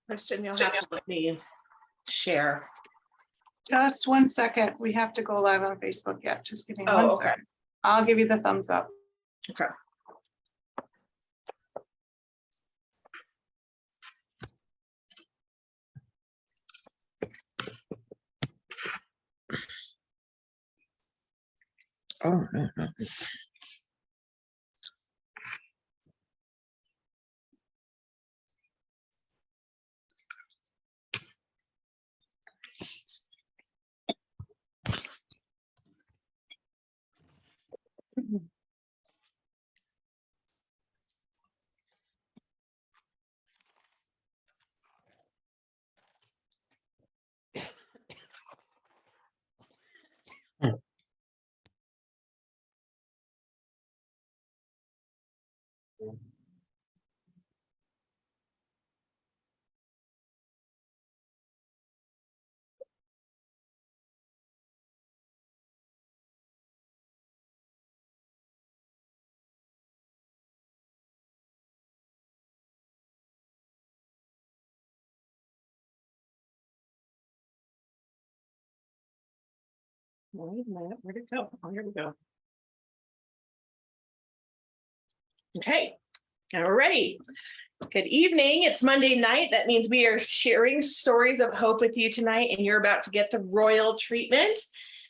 Kristen, you'll have to let me share. Just 1 second. We have to go live on Facebook yet. Just give me Oh, 1 okay. second. I'll give you the thumbs up. Okay. Oh, no. Wait a minute, where'd it go? Oh, here we go. Okay, now we're ready. Good evening. It's Monday night. That means we are sharing stories of hope with you tonight, and you're about to get the royal treatment.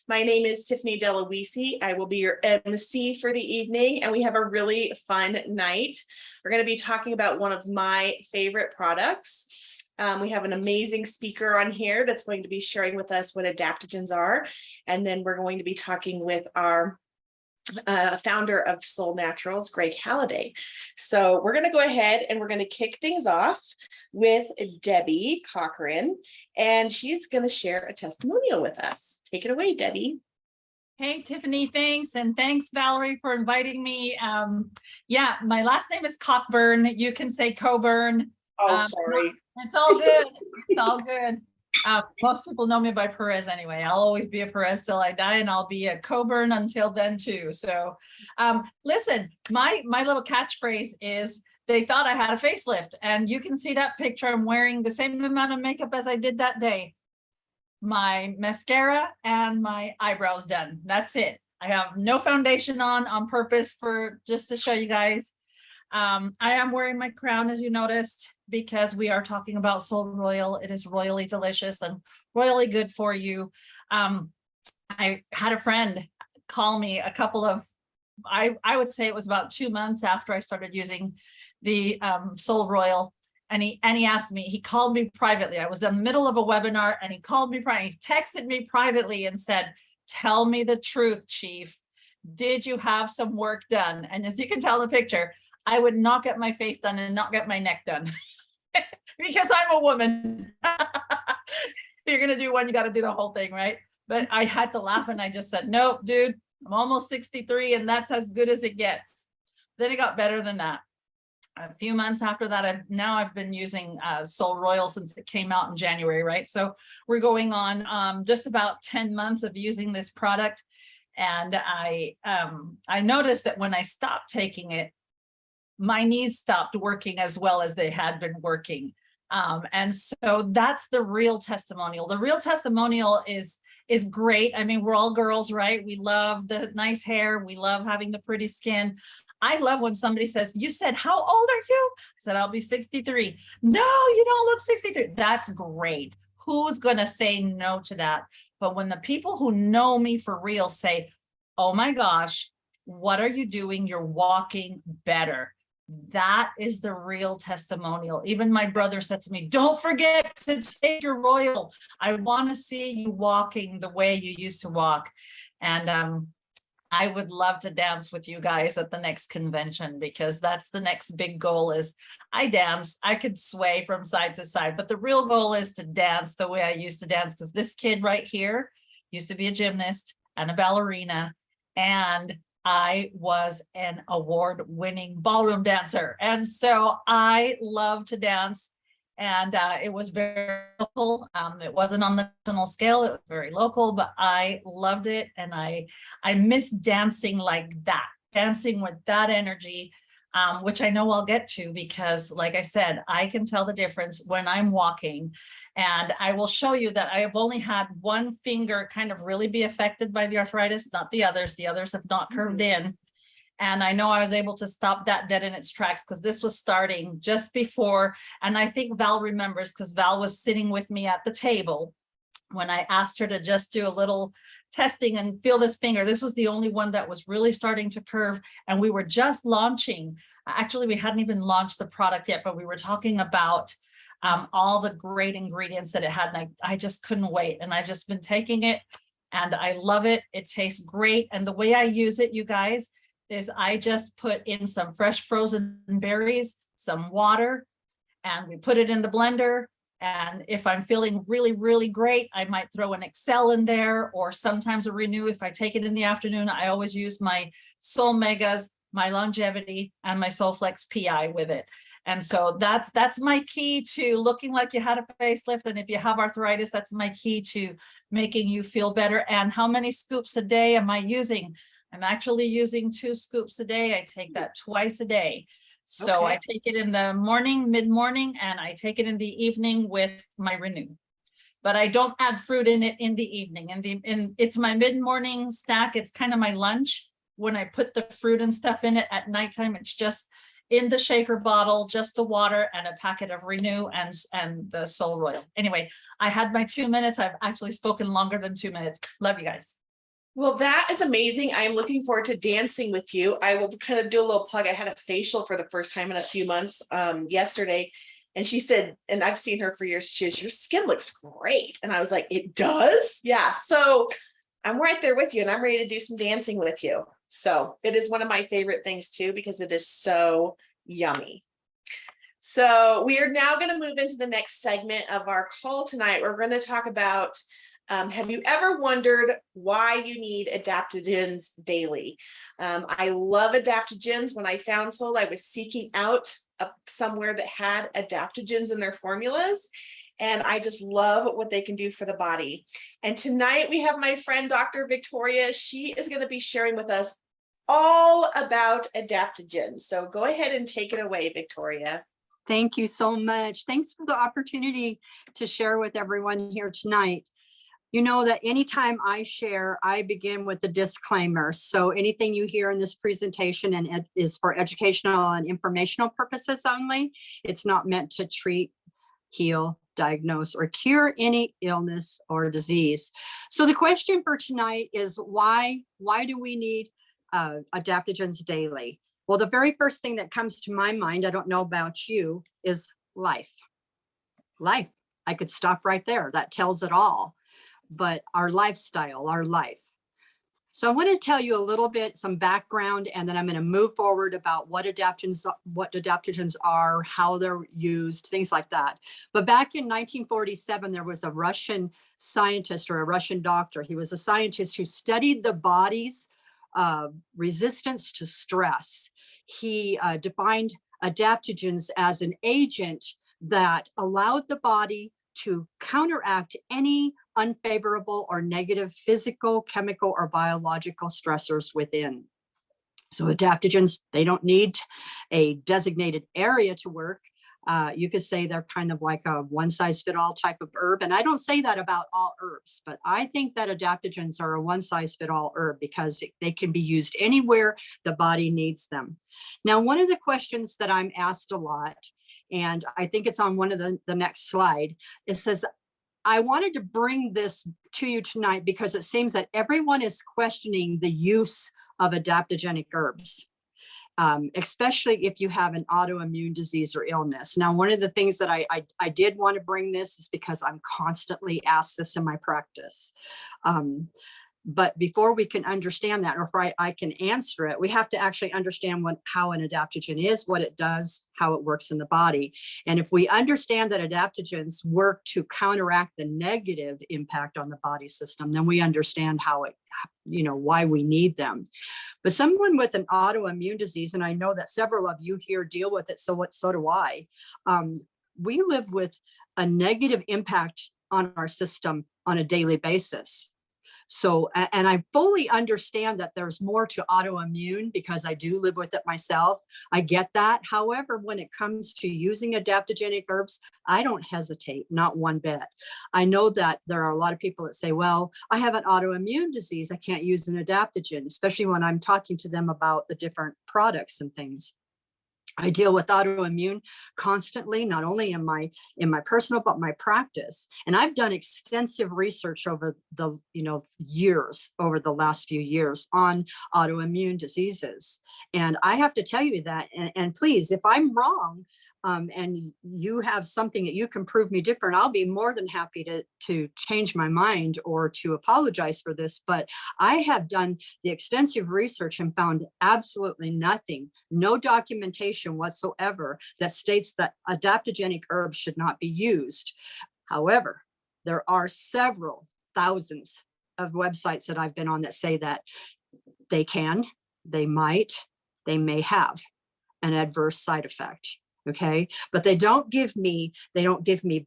My name is Tiffany DeLuisi. I will be your MC for the evening, and we have a really fun night. We're going to be talking about one of my favorite products. We have an amazing speaker on here that's going to be sharing with us what adaptogens are. And then we're going to be talking with our founder of Soul Naturals, Greg Halliday. So we're going to go ahead and we're going to kick things off with Debbie Cochran, and she's going to share a testimonial with us. Take it away, Debbie. Hey, Tiffany, thanks. And thanks, Valerie, for inviting me. Yeah, my last name is Cockburn. You can say Coburn. Oh, sorry. It's all good. It's all good. Most people know me by Perez anyway. I'll always be a Perez till I die, and I'll be a Coburn until then too. So listen, my little catchphrase is they thought I had a facelift, and you can see that picture. I'm wearing the same amount of makeup as I did that day. My mascara and my eyebrows done. That's it. I have no foundation on purpose for just to show you guys. I am wearing my crown, as you noticed, because we are talking about Solle Royal. It is royally delicious and royally good for you. I had a friend call me a couple of, I would say it was about 2 months after I started using the Solle Royal. And he asked me, he called me privately. I was in the middle of a webinar, and he called me privately. He texted me privately and said, "Tell me the truth, Chief. Did you have some work done?" And as you can tell in the picture, I would not get my face done and not get my neck done because I'm a woman. You're going to do one, you got to do the whole thing, right? But I had to laugh, and I just said, "Nope, dude, I'm almost 63 and that's as good as it gets." Then it got better than that. A few months after that, I've been using Solle Royal since it came out in January, right? So we're going on just about 10 months of using this product. And I noticed that when I stopped taking it, my knees stopped working as well as they had been working. And so that's the real testimonial. The real testimonial is great. I mean, we're all girls, right? We love the nice hair. We love having the pretty skin. I love when somebody says, "You said, how old are you?" I said, "I'll be 63. No, you don't look 63. That's great. Who's going to say no to that? But when the people who know me for real say, "Oh my gosh, what are you doing? You're walking better." That is the real testimonial. Even my brother said to me, "Don't forget to take your Royal. I want to see you walking the way you used to walk." And I would love to dance with you guys at the next convention, because that's the next big goal. Is I dance, I could sway from side to side, but the real goal is to dance the way I used to dance, because this kid right here used to be a gymnast and a ballerina, and I was an award-winning ballroom dancer. And so I love to dance. And it was very local. It wasn't on the national scale. It was very local, but I loved it. And I miss dancing like that, dancing with that energy. which I know I'll get to because, like I said, I can tell the difference when I'm walking. And I will show you that I have only had one finger kind of really be affected by the arthritis, not the others. The others have not curved in. And I know I was able to stop that dead in its tracks because this was starting just before. And I think Val remembers because Val was sitting with me at the table when I asked her to just do a little testing and feel this finger. This was the only one that was really starting to curve. And we were just launching. Actually, we hadn't even launched the product yet, but we were talking about all the great ingredients that it had. And I just couldn't wait. And I've just been taking it and I love it. It tastes great. And the way I use it, you guys, is I just put in some fresh frozen berries, some water, and we put it in the blender. And if I'm feeling really, really great, I might throw an Excel in there, or sometimes a Renew. If I take it in the afternoon, I always use my Soul Megas, my Longevity, and my Soulflex PI with it. And so that's my key to looking like you had a facelift. And if you have arthritis, that's my key to making you feel better. And how many scoops a day am I using? I'm actually using 2 scoops a day. I take that twice a day. So Okay. I take it in the morning, mid-morning, and I take it in the evening with my Renew. But I don't add fruit in it in the evening. And it's my mid-morning snack. It's kind of my lunch. When I put the fruit and stuff in it at nighttime, it's just in the shaker bottle, just the water and a packet of Renew and the Solle Royal. Anyway, I had my 2 minutes. I've actually spoken longer than 2 minutes. Love you guys. Well, that is amazing. I am looking forward to dancing with you. I will kind of do a little plug. I had a facial for the first time in a few months yesterday. And she said, and I've seen her for years, she says, your skin looks great. And I was like, it does? Yeah. So I'm right there with you and I'm ready to do some dancing with you. So it is one of my favorite things too, because it is so yummy. So we are now going to move into the next segment of our call tonight. We're going to talk about have you ever wondered why you need adaptogens daily? I love adaptogens. When I found Solle, I was seeking out somewhere that had adaptogens in their formulas. And I just love what they can do for the body. And tonight we have my friend, Dr. Victoria. She is going to be sharing with us all about adaptogens. So go ahead and take it away, Victoria. Thank you so much. Thanks for the opportunity to share with everyone here tonight. You know that anytime I share, I begin with a disclaimer. So anything you hear in this presentation and is for educational and informational purposes only. It's not meant to treat, heal, diagnose, or cure any illness or disease. So the question for tonight is why do we need adaptogens daily? Well, the very first thing that comes to my mind, I don't know about you, is life. Life. I could stop right there. That tells it all. But our lifestyle, our life. So I want to tell you a little bit, some background, and then I'm going to move forward about what adaptogens are, how they're used, things like that. But back in 1947, there was a Russian scientist or a Russian doctor. He was a scientist who studied the body's resistance to stress. He defined adaptogens as an agent that allowed the body to counteract any unfavorable or negative physical, chemical, or biological stressors within. So adaptogens, they don't need a designated area to work. You could say they're kind of like a one-size-fit-all type of herb. And I don't say that about all herbs, but I think that adaptogens are a one-size-fit-all herb because they can be used anywhere the body needs them. Now, one of the questions that I'm asked a lot, and I think it's on one of the next slide, it says, I wanted to bring this to you tonight because it seems that everyone is questioning the use of adaptogenic herbs, especially if you have an autoimmune disease or illness. Now, one of the things that I did want to bring this is because I'm constantly asked this in my practice. But before we can understand that, or if I can answer it, we have to actually understand how an adaptogen is, what it does, how it works in the body. And if we understand that adaptogens work to counteract the negative impact on the body system, then we understand how it, why we need them. But someone with an autoimmune disease, and I know that several of you here deal with it, so do I, we live with a negative impact on our system on a daily basis. So, and I fully understand that there's more to autoimmune because I do live with it myself. I get that. However, when it comes to using adaptogenic herbs, I don't hesitate, not one bit. I know that there are a lot of people that say, well, I have an autoimmune disease, I can't use an adaptogen, especially when I'm talking to them about the different products and things. I deal with autoimmune constantly, not only in my personal, but my practice. And I've done extensive research over the years, over the last few years on autoimmune diseases. And I have to tell you that, and please, if I'm wrong, and you have something that you can prove me different, I'll be more than happy to change my mind or to apologize for this. But I have done the extensive research and found absolutely nothing, no documentation whatsoever that states that adaptogenic herbs should not be used. However, there are several thousands of websites that I've been on that say that they can, they might, they may have an adverse side effect. Okay, but they don't give me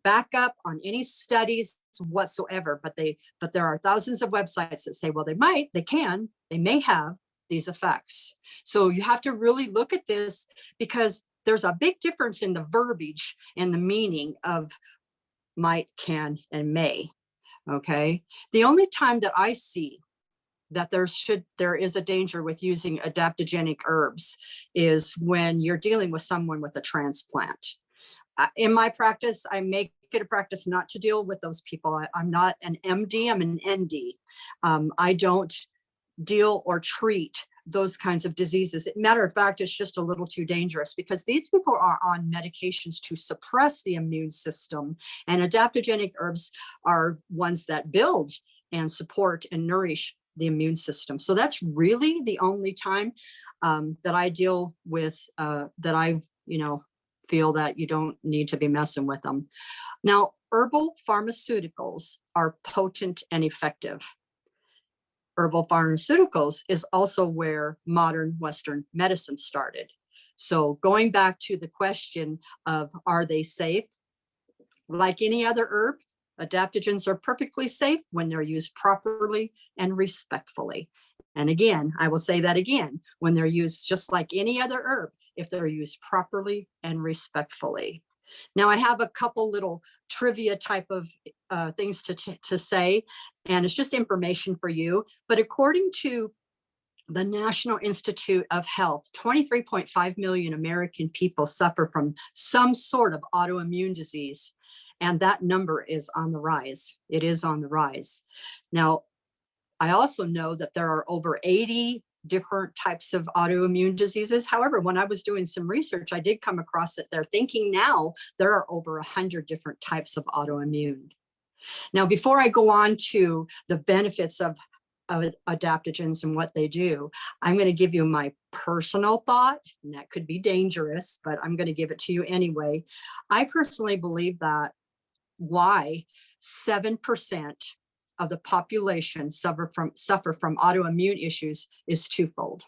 backup on any studies whatsoever. But there are thousands of websites that say, well, they might, they can, they may have these effects. So you have to really look at this, because there's a big difference in the verbiage and the meaning of might, can, and may. Okay, the only time that I see that there is a danger with using adaptogenic herbs is when you're dealing with someone with a transplant. In my practice, I make it a practice not to deal with those people. I'm not an MD, I'm an ND. I don't deal or treat those kinds of diseases. Matter of fact, it's just a little too dangerous, because these people are on medications to suppress the immune system, and adaptogenic herbs are ones that build and support and nourish the immune system. So that's really the only time that I deal with, that I, feel that you don't need to be messing with them. Now, herbal pharmaceuticals are potent and effective. Herbal pharmaceuticals is also where modern Western medicine started. So going back to the question of, are they safe? Like any other herb, adaptogens are perfectly safe when they're used properly and respectfully. And again, I will say that again, when they're used just like any other herb, if they're used properly and respectfully. Now, I have a couple little trivia type of things to say, and it's just information for you. But according to the National Institute of Health, 23.5 million American people suffer from some sort of autoimmune disease. And that number is on the rise. It is on the rise. Now, I also know that there are over 80 different types of autoimmune diseases. However, when I was doing some research, I did come across that they're thinking now there are over 100 different types of autoimmune. Now, before I go on to the benefits of adaptogens and what they do, I'm going to give you my personal thought, and that could be dangerous, but I'm going to give it to you anyway. I personally believe that why 7% of the population suffer from autoimmune issues is twofold.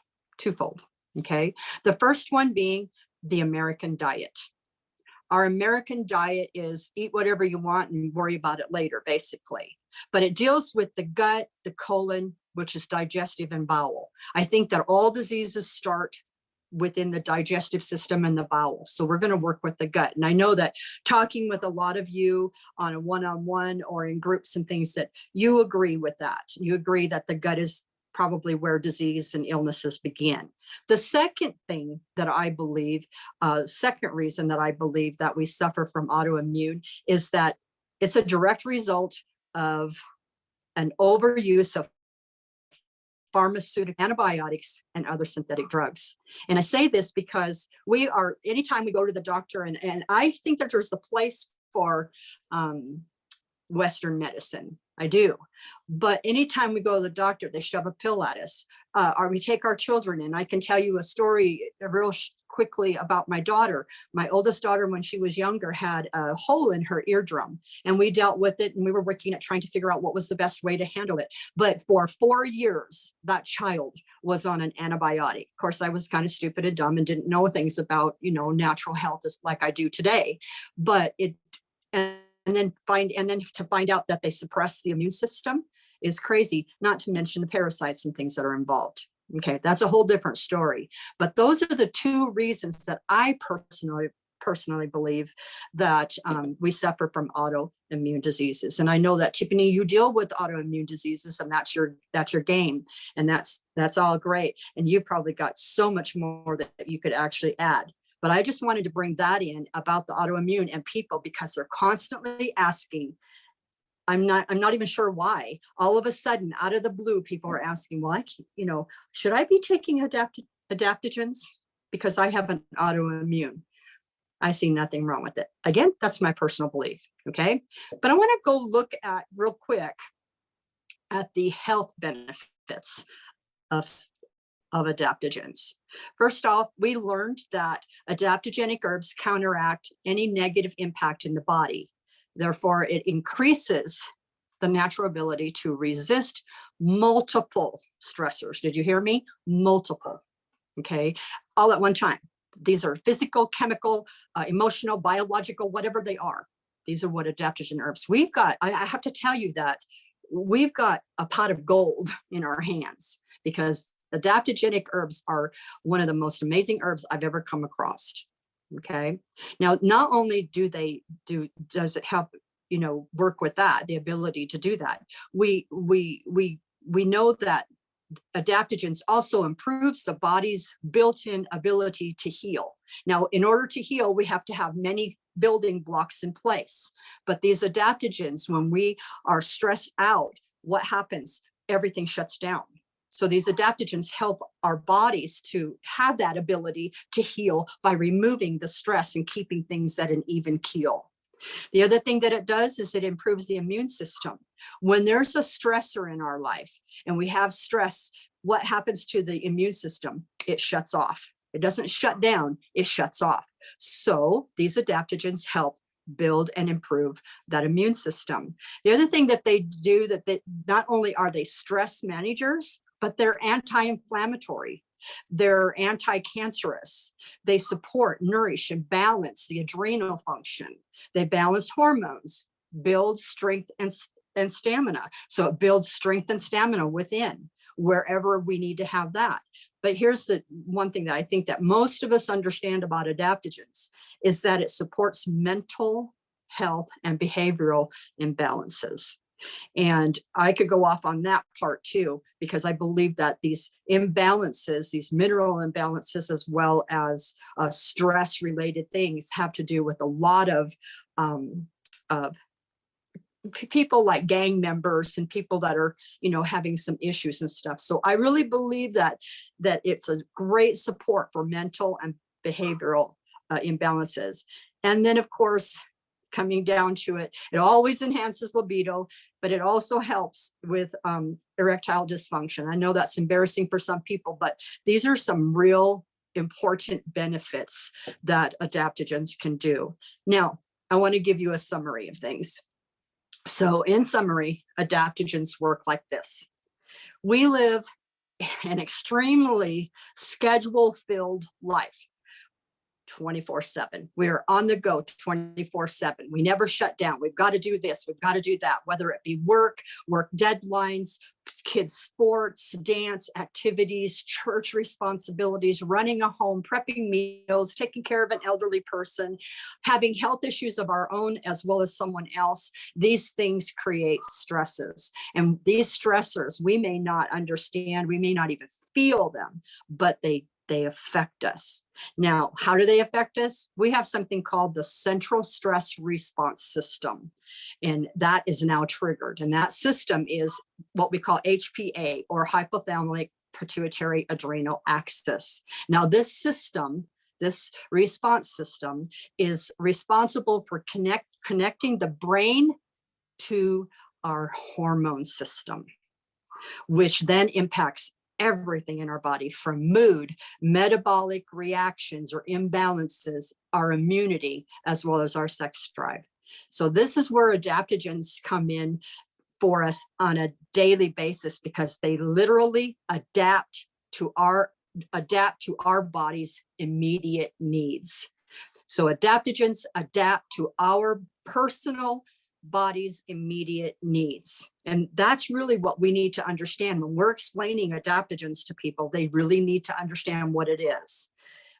Okay, the first one being the American diet. Our American diet is eat whatever you want and worry about it later, basically. But it deals with the gut, the colon, which is digestive, and bowel. I think that all diseases start within the digestive system and the bowel. So we're going to work with the gut. And I know that talking with a lot of you on a one-on-one or in groups and things, that you agree with that. You agree that the gut is probably where disease and illnesses begin. The second thing that I believe, second reason that I believe that we suffer from autoimmune is that it's a direct result of an overuse of pharmaceutical antibiotics and other synthetic drugs. And I say this because anytime we go to the doctor, and I think that there's a place for Western medicine. I do. But anytime we go to the doctor, they shove a pill at us, or we take our children in. I can tell you a story real quickly about my daughter. My oldest daughter, when she was younger, had a hole in her eardrum, and we dealt with it, and we were working at trying to figure out what was the best way to handle it. But for 4 years, that child was on an antibiotic. Of course, I was kind of stupid and dumb and didn't know things about, natural health like I do today. But to find out that they suppress the immune system is crazy, not to mention the parasites and things that are involved. Okay, that's a whole different story. But those are the two reasons that I personally believe that we suffer from autoimmune diseases. And I know that, Tiffany, you deal with autoimmune diseases, and that's your game, and that's all great. And you've probably got so much more that you could actually add. But I just wanted to bring that in about the autoimmune and people, because they're constantly asking. I'm not even sure why. All of a sudden, out of the blue, people are asking, well, should I be taking adaptogens because I have an autoimmune? I see nothing wrong with it. Again, that's my personal belief. Okay. But I want to go look at real quick at the health benefits of adaptogens. First off, we learned that adaptogenic herbs counteract any negative impact in the body. Therefore, it increases the natural ability to resist multiple stressors. Did you hear me? Multiple. Okay. All at one time. These are physical, chemical, emotional, biological, whatever they are. These are what adaptogen herbs. We've got, I have to tell you that we've got a pot of gold in our hands, because adaptogenic herbs are one of the most amazing herbs I've ever come across. Okay. Now, not only does it help, work with that, the ability to do that. We know that adaptogens also improves the body's built-in ability to heal. Now, in order to heal, we have to have many building blocks in place. But these adaptogens, when we are stressed out, what happens? Everything shuts down. So these adaptogens help our bodies to have that ability to heal by removing the stress and keeping things at an even keel. The other thing that it does is it improves the immune system. When there's a stressor in our life and we have stress, what happens to the immune system? It shuts off. It doesn't shut down, it shuts off. So these adaptogens help build and improve that immune system. The other thing that they do, that not only are they stress managers, but they're anti-inflammatory. They're anti-cancerous. They support, nourish, and balance the adrenal function. They balance hormones, build strength and stamina. So it builds strength and stamina within, wherever we need to have that. But here's the one thing that I think that most of us understand about adaptogens is that it supports mental health and behavioral imbalances. And I could go off on that part too, because I believe that these imbalances, these mineral imbalances, as well as stress related things, have to do with a lot of people like gang members and people that are, having some issues and stuff. So I really believe that it's a great support for mental and behavioral imbalances. And then, of course, coming down to it, it always enhances libido, but it also helps with erectile dysfunction. I know that's embarrassing for some people, but these are some real important benefits that adaptogens can do. Now, I want to give you a summary of things. So in summary, adaptogens work like this. We live an extremely schedule-filled life. 24/7. We are on the go 24/7. We never shut down. We've got to do this. We've got to do that, whether it be work deadlines, kids' sports, dance activities, church responsibilities, running a home, prepping meals, taking care of an elderly person, having health issues of our own as well as someone else. These things create stresses. And these stressors, we may not understand, we may not even feel them, but they affect us. Now, how do they affect us? We have something called the central stress response system, and that is now triggered. And that system is what we call HPA, or hypothalamic pituitary adrenal axis. Now, this system, this response system, is responsible for connecting the brain to our hormone system, which then impacts everything in our body, from mood, metabolic reactions or imbalances, our immunity, as well as our sex drive. So this is where adaptogens come in for us on a daily basis, because they literally adapt to our body's immediate needs. So adaptogens adapt to our personal body's immediate needs. And that's really what we need to understand when we're explaining adaptogens to people. They really need to understand what it is.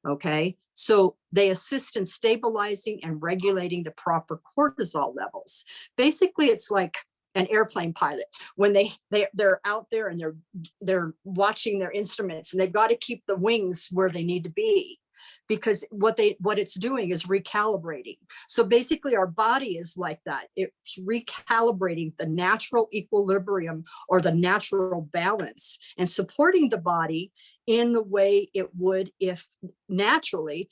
Okay, so they assist in stabilizing and regulating the proper cortisol levels. Basically, it's like an airplane pilot when they're out there and they're watching their instruments, and they've got to keep the wings where they need to be, because what it's doing is recalibrating. So basically our body is like that. It's recalibrating the natural equilibrium or the natural balance, and supporting the body in the way it would if naturally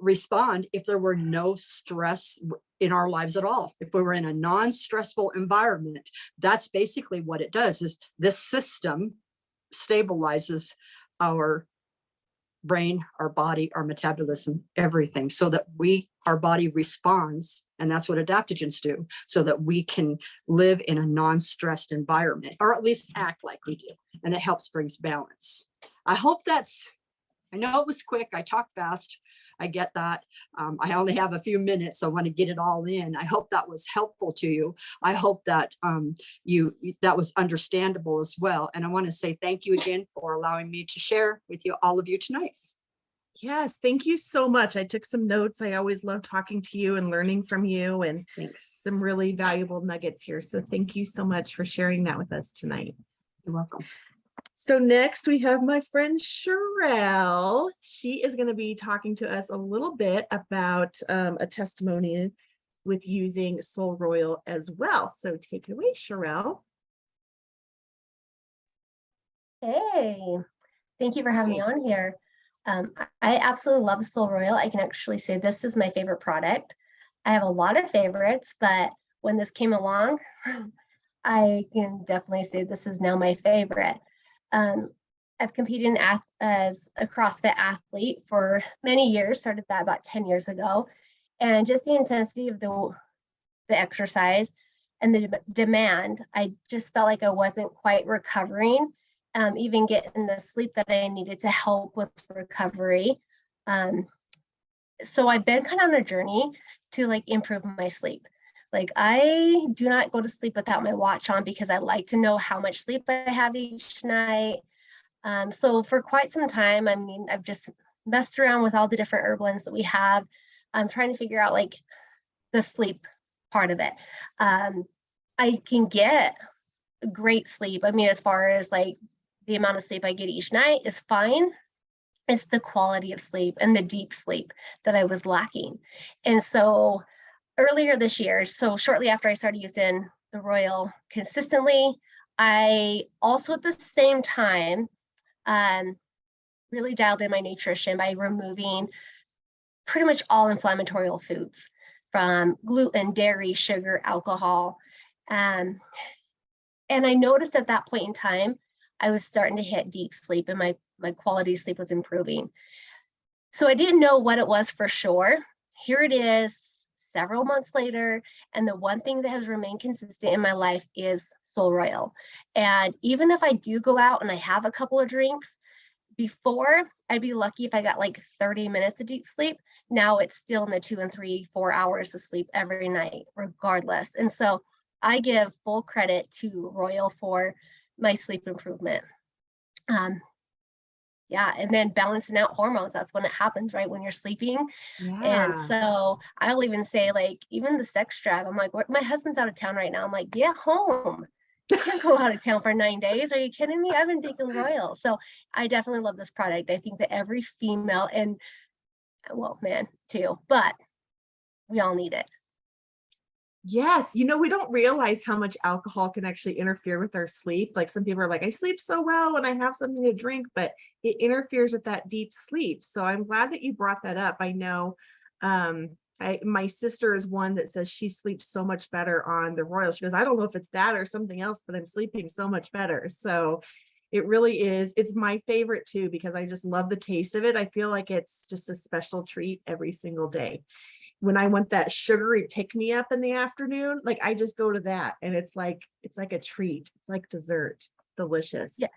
respond if there were no stress in our lives at all. If we were in a non-stressful environment, that's basically what it does. Is this system stabilizes our brain, our body, our metabolism, everything, so that our body responds. And that's what adaptogens do, so that we can live in a non-stressed environment, or at least act like we do. And it helps brings balance. I hope I know it was quick. I talk fast. I get that. I only have a few minutes, so I want to get it all in. I hope that was helpful to you. I hope that that was understandable as well. And I want to say thank you again for allowing me to share with all of you tonight. Yes, thank you so much. I took some notes. I always love talking to you and learning from you, and Thanks. some really valuable nuggets here. So thank you so much for sharing that with us tonight. You're welcome. So next we have my friend Sherelle. She is going to be talking to us a little bit about a testimony with using Solle Royal as well. So take it away, Sherelle. Hey, thank you for having me on here. I absolutely love Solle Royal. I can actually say this is my favorite product. I have a lot of favorites, but when this came along, I can definitely say this is now my favorite. I've competed as a CrossFit athlete for many years, started that about 10 years ago. And just the intensity of the exercise and the demand, I just felt like I wasn't quite recovering, even getting the sleep that I needed to help with recovery. So I've been kind of on a journey to like improve my sleep. Like I do not go to sleep without my watch on, because I like to know how much sleep I have each night. So for quite some time, I mean, I've just messed around with all the different herb blends that we have. I'm trying to figure out like the sleep part of it. I can get great sleep. I mean, as far as like the amount of sleep I get each night is fine. It's the quality of sleep and the deep sleep that I was lacking. And so earlier this year, so shortly after I started using the Royal consistently, I also at the same time really dialed in my nutrition by removing pretty much all inflammatory foods, from gluten, dairy, sugar, alcohol. And I noticed at that point in time, I was starting to hit deep sleep, and my quality of sleep was improving. So I didn't know what it was for sure. Here it is several months later, and the one thing that has remained consistent in my life is Solle Royal. And even if I do go out and I have a couple of drinks, before I'd be lucky if I got like 30 minutes of deep sleep. Now it's still in the 2 and 3, 4 hours of sleep every night, regardless. And so I give full credit to Royal for my sleep improvement. Yeah, and then balancing out hormones, that's when it happens, right? When you're sleeping. Yeah. And so I'll even say, like, even the sex drive, I'm like, my husband's out of town right now. I'm like, get home. You can't go out of town for 9 days. Are you kidding me? I've been taking Royal. So I definitely love this product. I think that every female, and well, man too, but we all need it. Yes, we don't realize how much alcohol can actually interfere with our sleep. Like some people are like, I sleep so well when I have something to drink, but it interferes with that deep sleep. So I'm glad that you brought that up. I know my sister is one that says she sleeps so much better on the Royal. She goes, I don't know if it's that or something else, but I'm sleeping so much better. So it really is. It's my favorite too, because I just love the taste of it. I feel like it's just a special treat every single day. When I want that sugary pick me up in the afternoon, like I just go to that, and it's like a treat. It's like dessert. Delicious. Yeah.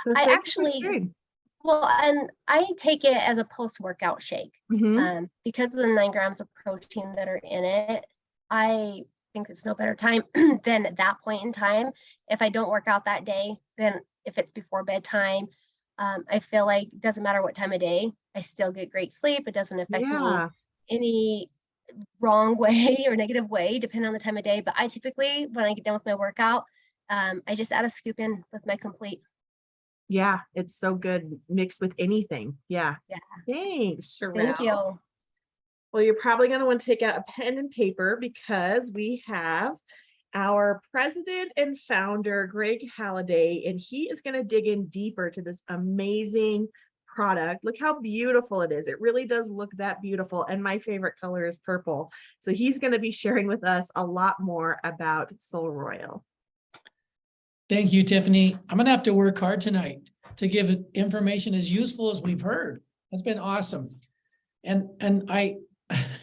So I thanks for actually, sharing. well, and I take it as a post-workout shake. Mhm. Because of the 9 grams of protein that are in it. I think there's no better time than at that point in time. If I don't work out that day, then if it's before bedtime, I feel like it doesn't matter what time of day, I still get great sleep. It doesn't affect me any wrong way or negative way, depending on the time of day. But I typically, when I get done with my workout, I just add a scoop in with my complete. Yeah, it's so good mixed with anything. Yeah. Yeah. Thanks, Thank Sherelle. you. Well, you're probably going to want to take out a pen and paper because we have our president and founder, Greg Halliday, and he is going to dig in deeper to this amazing product. Look how beautiful it is. It really does look that beautiful. And my favorite color is purple. So he's going to be sharing with us a lot more about Solle Royal. Thank you, Tiffany. I'm gonna have to work hard tonight to give information as useful as we've heard. That's been awesome. And I,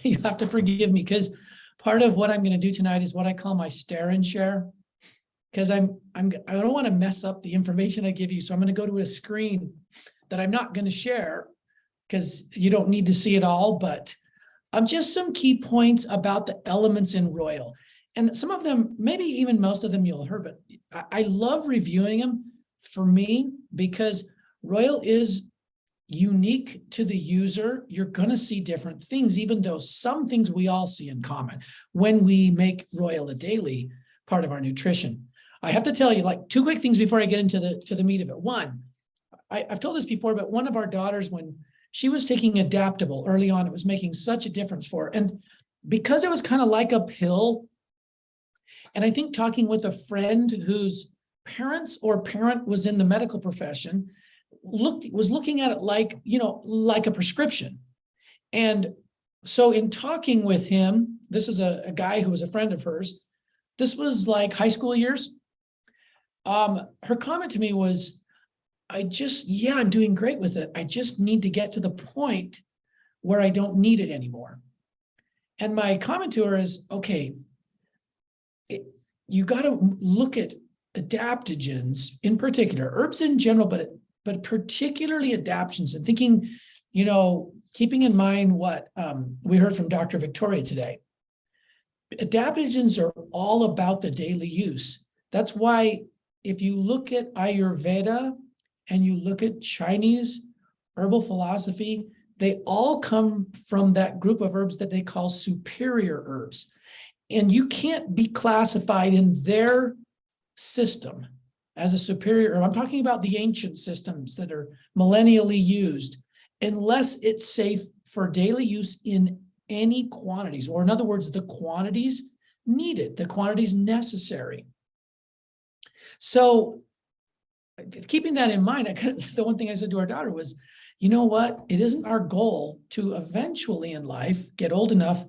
you have to forgive me because part of what I'm gonna do tonight is what I call my stare and share. Because I don't want to mess up the information I give you. So I'm going to go to a screen that I'm not going to share because you don't need to see it all, but just some key points about the elements in Royal. And some of them, maybe even most of them you'll hear, but I love reviewing them for me because Royal is unique to the user. You're going to see different things, even though some things we all see in common when we make Royal a daily part of our nutrition. I have to tell you, like, two quick things before I get into the meat of it. One, I've told this before, but one of our daughters, when she was taking Adaptable early on, it was making such a difference for her. And because it was kind of like a pill, and I think talking with a friend whose parent was in the medical profession, was looking at it like, like a prescription. And so in talking with him, this is a guy who was a friend of hers. This was like high school years. Her comment to me was, I'm doing great with it. I just need to get to the point where I don't need it anymore. And my comment to her is, okay, you got to look at adaptogens in particular, herbs in general, but particularly adaptogens, and thinking, keeping in mind what we heard from Dr. Victoria today. Adaptogens are all about the daily use. That's why if you look at Ayurveda and you look at Chinese herbal philosophy, they all come from that group of herbs that they call superior herbs. And you can't be classified in their system as a superior herb. I'm talking about the ancient systems that are millennially used, unless it's safe for daily use in any quantities, or in other words, the quantities needed, the quantities necessary. So keeping that in mind, the one thing I said to our daughter was, you know what? It isn't our goal to eventually in life get old enough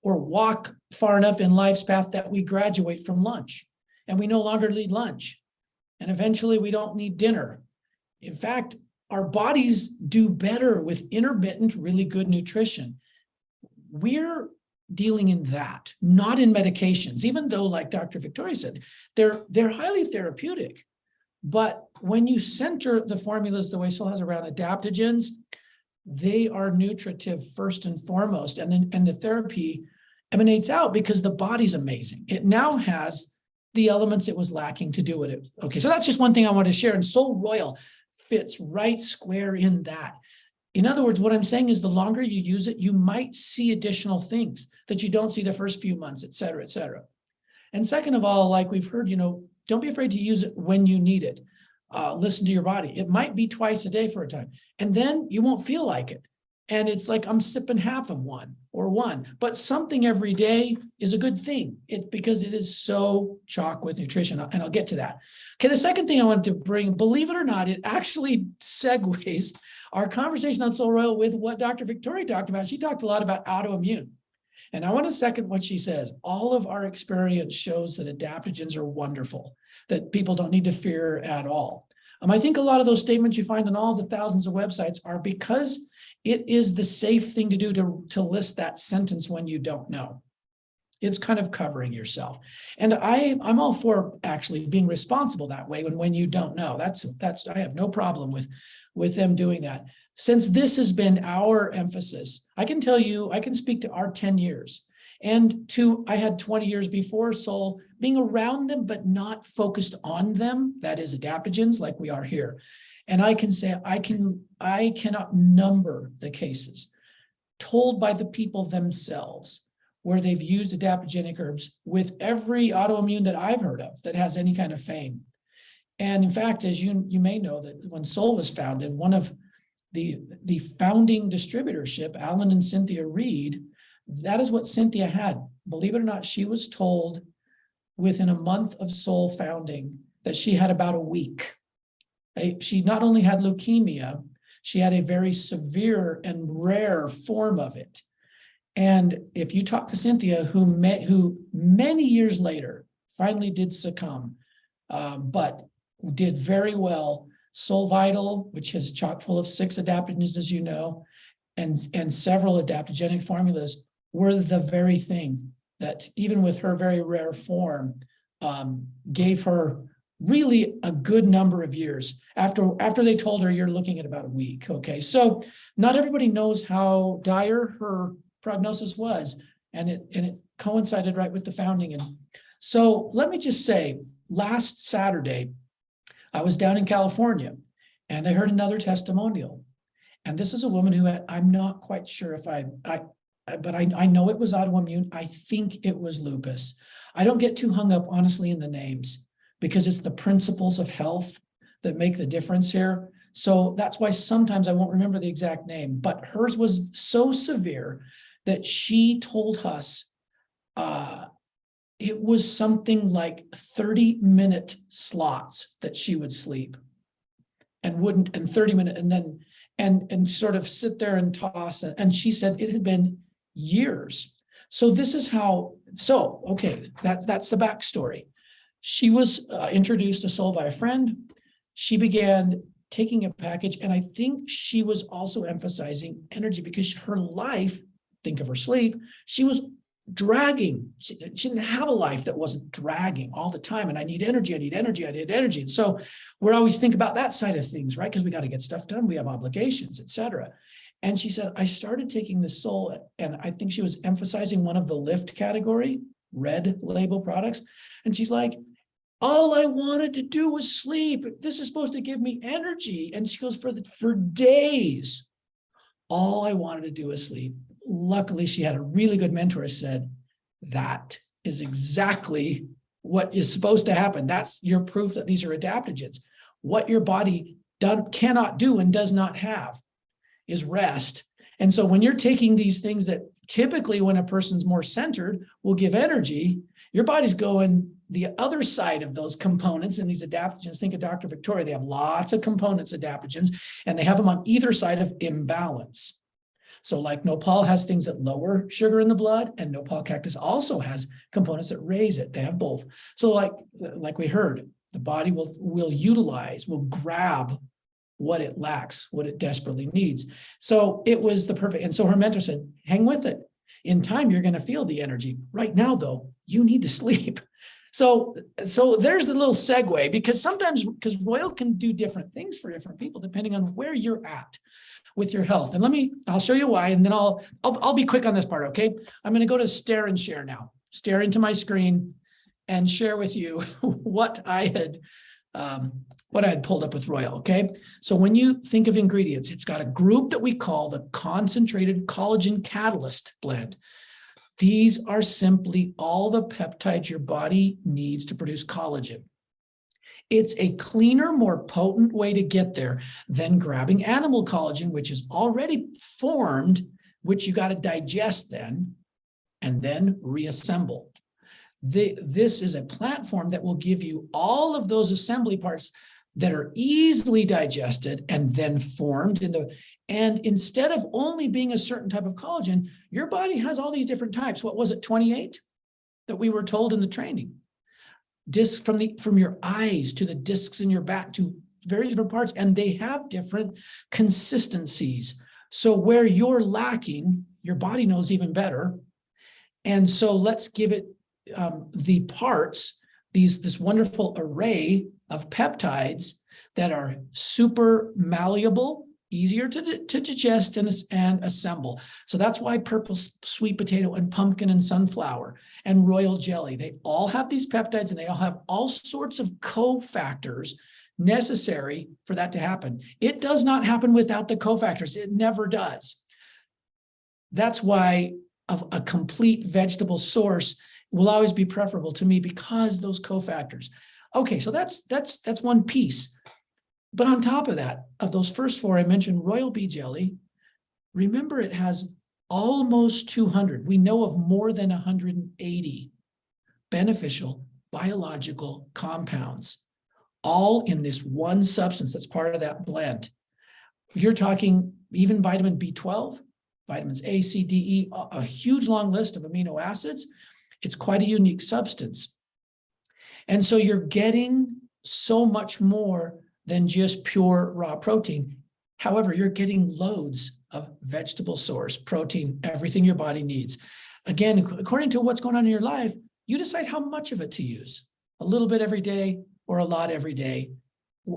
or walk far enough in life's path that we graduate from lunch and we no longer need lunch. And eventually we don't need dinner. In fact, our bodies do better with intermittent, really good nutrition. We're dealing in that, not in medications, even though, like Dr. Victoria said, they're highly therapeutic. But when you center the formulas the way Solle has around adaptogens, they are nutritive first and foremost, and the therapy emanates out because the body's amazing. It now has the elements it was lacking to do it. Okay, so that's just one thing I want to share, and Solle Royal fits right square in that. In other words, what I'm saying is the longer you use it, you might see additional things that you don't see the first few months, et cetera, et cetera. And second of all, like we've heard, don't be afraid to use it when you need it. Listen to your body. It might be twice a day for a time, and then you won't feel like it. And it's like I'm sipping half of one, but something every day is a good thing. It's because it is so chock with nutrition, and I'll get to that. Okay, the second thing I wanted to bring, believe it or not, it actually segues our conversation on Solle Royal with what Dr. Victoria talked about. She talked a lot about autoimmune. And I want to second what she says. All of our experience shows that adaptogens are wonderful, that people don't need to fear at all. I think a lot of those statements you find on all the thousands of websites are because it is the safe thing to do to list that sentence when you don't know. It's kind of covering yourself. And I'm all for actually being responsible that way when you don't know. I have no problem with them doing that. Since this has been our emphasis, I can tell you, I can speak to our 10 years. And two, I had 20 years before Solle being around them, but not focused on them. That is adaptogens like we are here. And I can say, I cannot number the cases told by the people themselves where they've used adaptogenic herbs with every autoimmune that I've heard of that has any kind of fame. And in fact, as you may know, that when Solle was founded, one of the founding distributorship, Alan and Cynthia Reed, that is what Cynthia had. Believe it or not, she was told within a month of Solle founding that she had about a week. She not only had leukemia, she had a very severe and rare form of it. And if you talk to Cynthia, who many years later finally did succumb, but did very well. Solle Vital, which is chock full of 6 adaptogens, as you know, and several adaptogenic formulas, were the very thing that, even with her very rare form, gave her really a good number of years after they told her you're looking at about a week. Okay, so not everybody knows how dire her prognosis was, and it coincided right with the founding. And so let me just say, last Saturday, I was down in California and I heard another testimonial. And this is a woman who I'm not quite sure if but I know it was autoimmune. I think it was lupus. I don't get too hung up, honestly, in the names, because it's the principles of health that make the difference here. So that's why sometimes I won't remember the exact name, but hers was so severe that she told us it was something like 30-minute slots that she would sleep and 30-minute, and then and sort of sit there and toss. And she said it had been years. So this is how, okay, that's the backstory. She was introduced to Solle by a friend. She began taking a package, and I think she was also emphasizing energy, because her life, think of her sleep, she was dragging. She didn't have a life that wasn't dragging all the time. And I need energy, I need energy, I need energy. And so we're always think about that side of things, right? Because we got to get stuff done. We have obligations, etc. And she said, I started taking the Solle, and I think she was emphasizing one of the lift category, red label products. And she's like, all I wanted to do was sleep. This is supposed to give me energy. And she goes, for days, all I wanted to do was sleep. Luckily, she had a really good mentor who said, that is exactly what is supposed to happen. That's your proof that these are adaptogens. What your body cannot do and does not have is rest. And so when you're taking these things that typically, when a person's more centered, will give energy, your body's going the other side of those components and these adaptogens. Think of Dr. Victoria, they have lots of components, adaptogens, and they have them on either side of imbalance. So like nopal has things that lower sugar in the blood, and nopal cactus also has components that raise it. They have both. So like we heard, the body will grab what it lacks, what it desperately needs. So it was the perfect. And so her mentor said, hang with it. In time, you're going to feel the energy. Right now, though, you need to sleep. So there's the little segue, because Royal can do different things for different people depending on where you're at with your health. And I'll show you why, and then I'll be quick on this part, okay? I'm going to go to stare and share now. Stare into my screen and share with you what I had pulled up with Royal, okay? So when you think of ingredients, it's got a group that we call the concentrated collagen catalyst blend. These are simply all the peptides your body needs to produce collagen. It's a cleaner, more potent way to get there than grabbing animal collagen, which is already formed, which you got to digest then, and then reassemble. This is a platform that will give you all of those assembly parts that are easily digested and then formed into, and instead of only being a certain type of collagen, your body has all these different types. What was it, 28 that we were told in the training? Discs from your eyes to the discs in your back to very different parts, and they have different consistencies. So where you're lacking, your body knows even better. And so let's give it the parts, this wonderful array of peptides that are super malleable, easier to digest and assemble. So that's why purple sweet potato and pumpkin and sunflower and royal jelly, they all have these peptides and they all have all sorts of cofactors necessary for that to happen. It does not happen without the cofactors. It never does. That's why a complete vegetable source will always be preferable to me, because those cofactors. Okay, so that's one piece. But on top of that, of those first four, I mentioned royal bee jelly. Remember, it has almost 200. We know of more than 180 beneficial biological compounds, all in this one substance that's part of that blend. You're talking even vitamin B12, vitamins A, C, D, E, a huge long list of amino acids. It's quite a unique substance. And so you're getting so much more than just pure raw protein. However, you're getting loads of vegetable source protein, everything your body needs. Again, according to what's going on in your life, you decide how much of it to use, a little bit every day or a lot every day.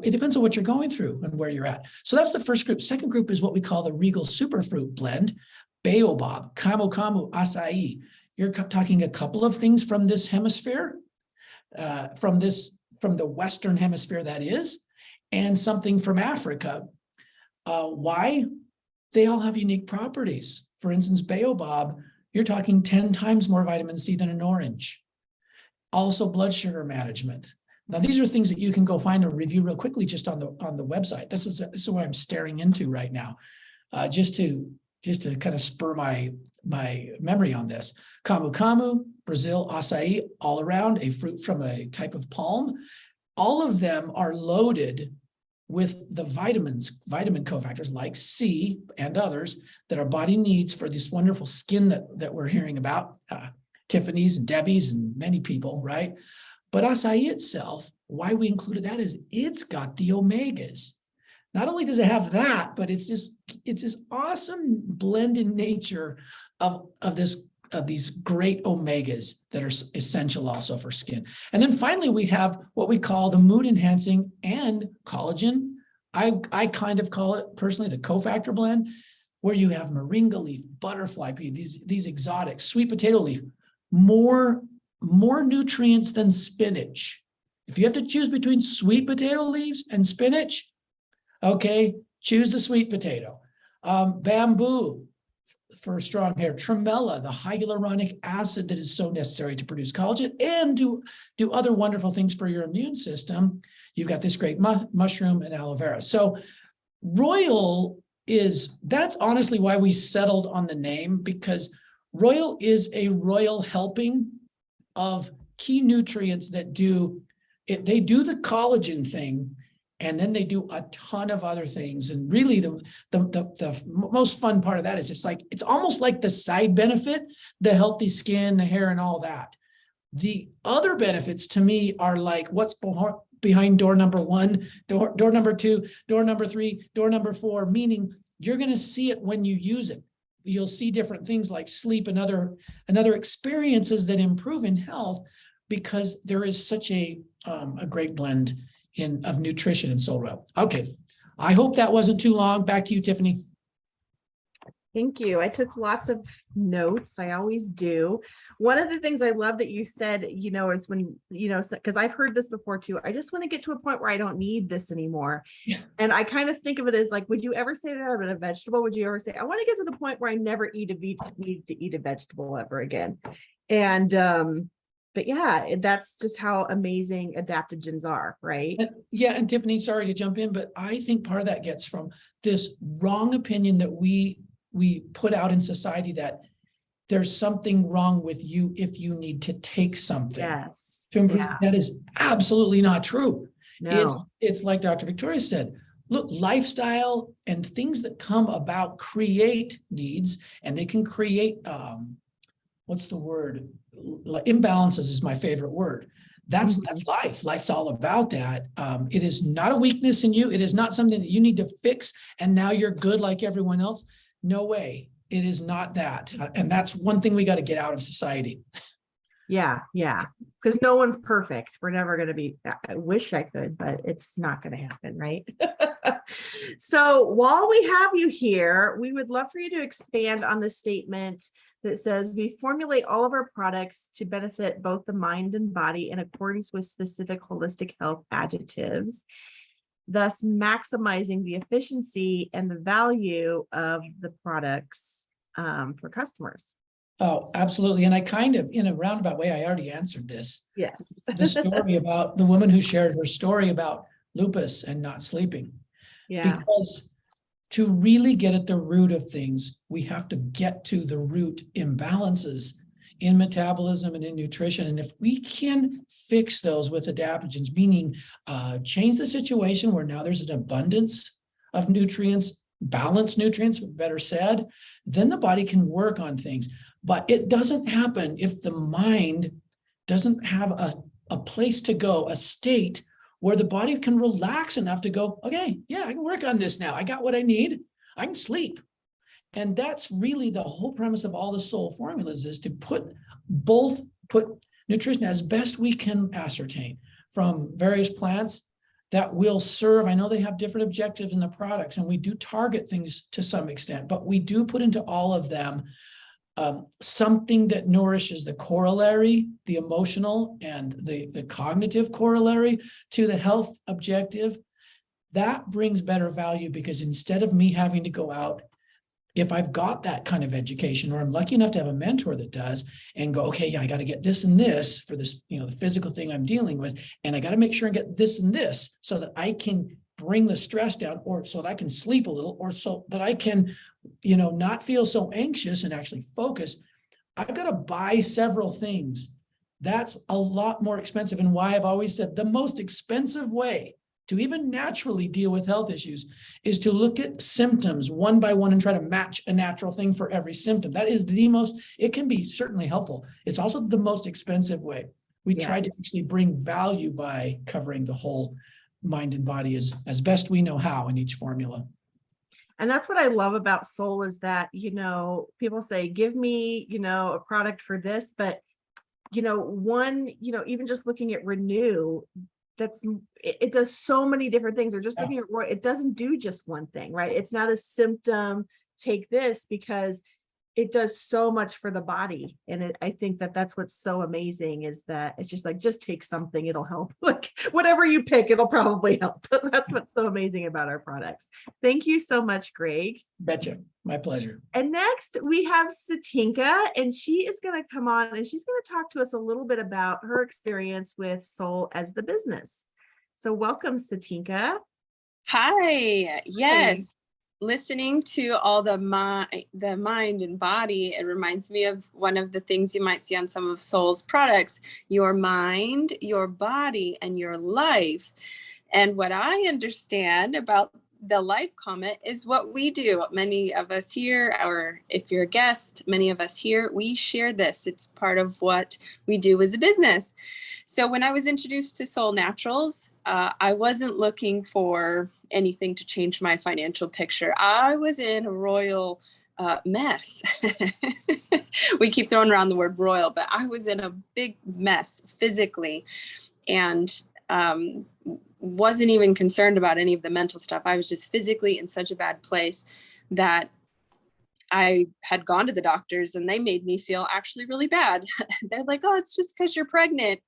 It depends on what you're going through and where you're at. So that's the first group. Second group is what we call the Regal Superfruit Blend, baobab, camu camu, acai. You're talking a couple of things from this hemisphere, from the Western hemisphere, that is, and something from Africa. Why? They all have unique properties. For instance, baobab, you're talking 10 times more vitamin C than an orange. Also blood sugar management. Now, these are things that you can go find and review real quickly just on the website. This is what I'm staring into right now, just to kind of spur my memory on this. Camu camu, Brazil, acai, all around, a fruit from a type of palm. All of them are loaded with the vitamin cofactors like C and others that our body needs for this wonderful skin that we're hearing about, Tiffany's and Debbie's and many people, right? But acai itself, why we included that is it's got the omegas. Not only does it have that, but it's this awesome blend in nature of these great omegas that are essential also for skin. And then finally, we have what we call the mood enhancing and collagen. I kind of call it personally the cofactor blend, where you have moringa leaf, butterfly pea, these exotic, sweet potato leaf, more nutrients than spinach. If you have to choose between sweet potato leaves and spinach, okay, choose the sweet potato. Bamboo for strong hair, tremella, the hyaluronic acid that is so necessary to produce collagen and do other wonderful things for your immune system. You've got this great mushroom and aloe vera. So Royal that's honestly why we settled on the name, because Royal is a royal helping of key nutrients that they do the collagen thing, and then they do a ton of other things. And really the most fun part of that is it's almost like the side benefit, the healthy skin, the hair, and all that. The other benefits to me are like what's behind door number 1, door number 2, door number 3, door number 4, meaning you're going to see it when you use it. You'll see different things like sleep and other experiences that improve in health, because there is such a great blend of nutrition in Solle Royal. Okay, I hope that wasn't too long. Back to you, Tiffany. Thank you. I took lots of notes. I always do. One of the things I love that you said, is when, because I've heard this before too. I just want to get to a point where I don't need this anymore. Yeah. And I kind of think of it as like, would you ever say that about a vegetable? Would you ever say, I want to get to the point where I never need to eat a vegetable ever again? And, but yeah, that's just how amazing adaptogens are, right? And Tiffany, sorry to jump in, but I think part of that gets from this wrong opinion that we put out in society that there's something wrong with you if you need to take something. Yes. Yeah. That is absolutely not true. No. It's like Dr. Victoria said, look, lifestyle and things that come about create needs, and they can create, what's the word? Imbalances is my favorite word. That's life. Life's all about that. It is not a weakness in you. It is not something that you need to fix and now you're good like everyone else. No way. It is not that. And that's one thing we got to get out of society. Yeah. Because no one's perfect. We're never going to be, I wish I could, but it's not going to happen, right? So while we have you here, we would love for you to expand on the statement that says we formulate all of our products to benefit both the mind and body in accordance with specific holistic health adjectives, thus maximizing the efficiency and the value of the products for customers. Oh, absolutely. And I kind of, in a roundabout way, I already answered this. Yes. The story about the woman who shared her story about lupus and not sleeping. Yeah. Because to really get at the root of things, we have to get to the root imbalances in metabolism and in nutrition. And if we can fix those with adaptogens, meaning change the situation where now there's an abundance of nutrients, balanced nutrients, better said, then the body can work on things. But it doesn't happen if the mind doesn't have a place to go, a state where the body can relax enough to go, okay, yeah, I can work on this now. I got what I need. I can sleep. And that's really the whole premise of all the Solle formulas, is to put nutrition as best we can ascertain from various plants that will serve. I know they have different objectives in the products, and we do target things to some extent, but we do put into all of them something that nourishes the corollary, the emotional and the cognitive corollary to the health objective. That brings better value, because instead of me having to go out, if I've got that kind of education, or I'm lucky enough to have a mentor that does, and go, okay, yeah, I got to get this and this for this, the physical thing I'm dealing with, and I got to make sure I get this and this so that I can bring the stress down, or so that I can sleep a little, or so that I can, not feel so anxious and actually focus. I've got to buy several things. That's a lot more expensive. And why I've always said the most expensive way to even naturally deal with health issues is to look at symptoms one by one and try to match a natural thing for every symptom. That is it can be certainly helpful. It's also the most expensive way. We try to actually bring value by covering the whole mind and body as best we know how in each formula. And that's what I love about Solle, is that, people say, give me, a product for this, but, even just looking at Renew, it does so many different things. Or just looking at Roy, it doesn't do just one thing, right? It's not a symptom, take this, because it does so much for the body. And I think that's what's so amazing, is that it's just like, just take something, it'll help. Like whatever you pick, it'll probably help. That's what's so amazing about our products. Thank you so much, Greg. Betcha. My pleasure. And next we have Satinka, and she is going to come on and she's going to talk to us a little bit about her experience with Solle as the business. So welcome, Satinka. Hi. Yes. Listening to all the mind and body, it reminds me of one of the things you might see on some of Solle's products: your mind, your body, and your life. And what I understand about the life comment is what we do. Many of us here, or if you're a guest, many of us here, we share this. It's part of what we do as a business. So when I was introduced to Solle Naturals, I wasn't looking for anything to change my financial picture. I was in a royal mess. We keep throwing around the word royal, but I was in a big mess physically, and wasn't even concerned about any of the mental stuff. I was just physically in such a bad place that I had gone to the doctors, and they made me feel actually really bad. They're like, oh, it's just because you're pregnant.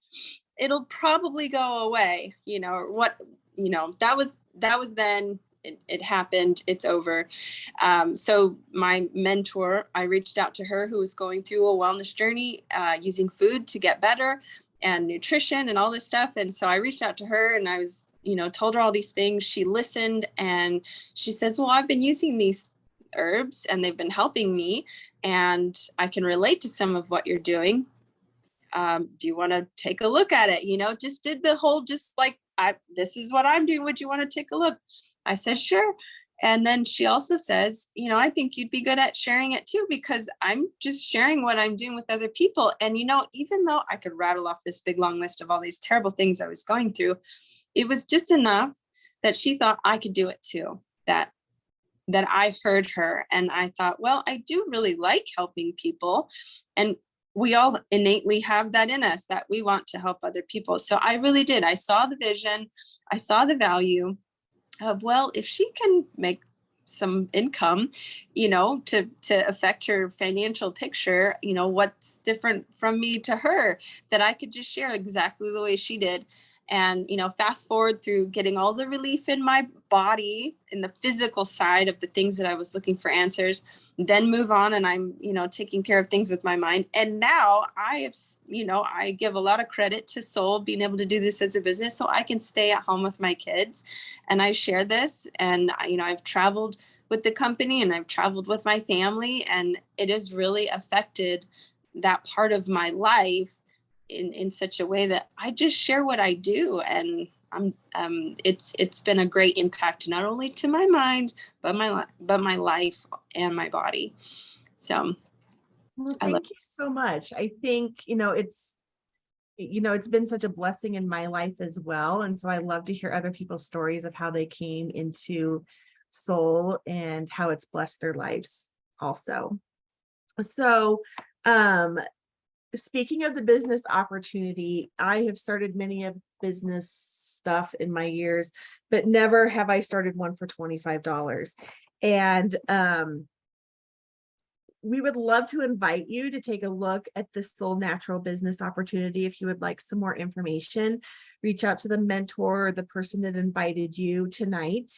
It'll probably go away. That was then. It happened. It's over. So my mentor, I reached out to her, who was going through a wellness journey, using food to get better, and nutrition and all this stuff. And so I reached out to her, and I was, told her all these things. She listened, and she says, well, I've been using these herbs and they've been helping me, and I can relate to some of what you're doing. Do you want to take a look at it? Just did the whole, this is what I'm doing. Would you want to take a look? I said, sure. And then she also says, I think you'd be good at sharing it too, because I'm just sharing what I'm doing with other people. And, even though I could rattle off this big, long list of all these terrible things I was going through, it was just enough that she thought I could do it too, that I heard her. And I thought, well, I do really like helping people. And we all innately have that in us, that we want to help other people. So I really did. I saw the vision. I saw the value. well, if she can make some income, to affect her financial picture, what's different from me to her that I could just share exactly the way she did. And, fast forward through getting all the relief in my body, in the physical side of the things that I was looking for answers, then move on, and I'm, taking care of things with my mind. And now I have, I give a lot of credit to Solle being able to do this as a business so I can stay at home with my kids. And I share this, and, I've traveled with the company and I've traveled with my family, and it has really affected that part of my life in such a way that I just share what I do. And it's been a great impact, not only to my mind, but my life and my body. So Well, I love thank you so much. I think, it's been such a blessing in my life as well. And so I love to hear other people's stories of how they came into Solle and how it's blessed their lives also. So, speaking of the business opportunity, I have started many of business stuff in my years, but never have I started one for $25. And we would love to invite you to take a look at the Solle Natural business opportunity. If you would like some more information, reach out to the mentor or the person that invited you tonight,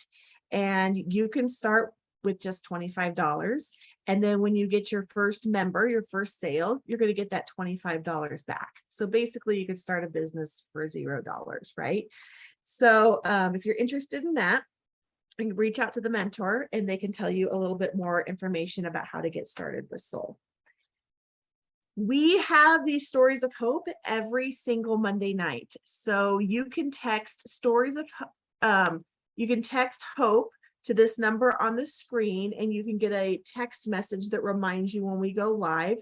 and you can start with just $25. And then when you get your first member, your first sale, you're going to get that $25 back. So basically you could start a business for $0, right? So if you're interested in that, you can reach out to the mentor and they can tell you a little bit more information about how to get started with Solle. We have these stories of hope every single Monday night. So you can text you can text hope to this number on the screen, and you can get a text message that reminds you when we go live,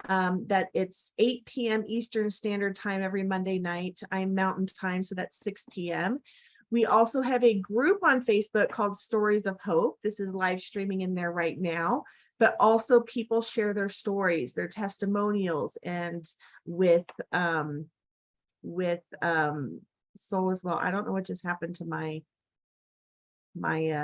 that it's 8 p.m. Eastern Standard Time every Monday night. I'm Mountain Time, so that's 6 p.m. We also have a group on Facebook called Stories of Hope. This is live streaming in there right now, but also people share their stories, their testimonials, and with Solle as well. I don't know what just happened to my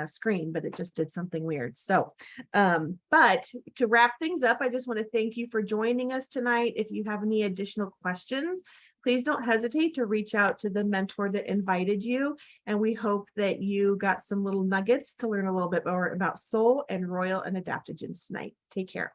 screen, but it just did something weird. So, but to wrap things up, I just want to thank you for joining us tonight. If you have any additional questions, please don't hesitate to reach out to the mentor that invited you. And we hope that you got some little nuggets to learn a little bit more about Solle and Royal and adaptogens tonight. Take care.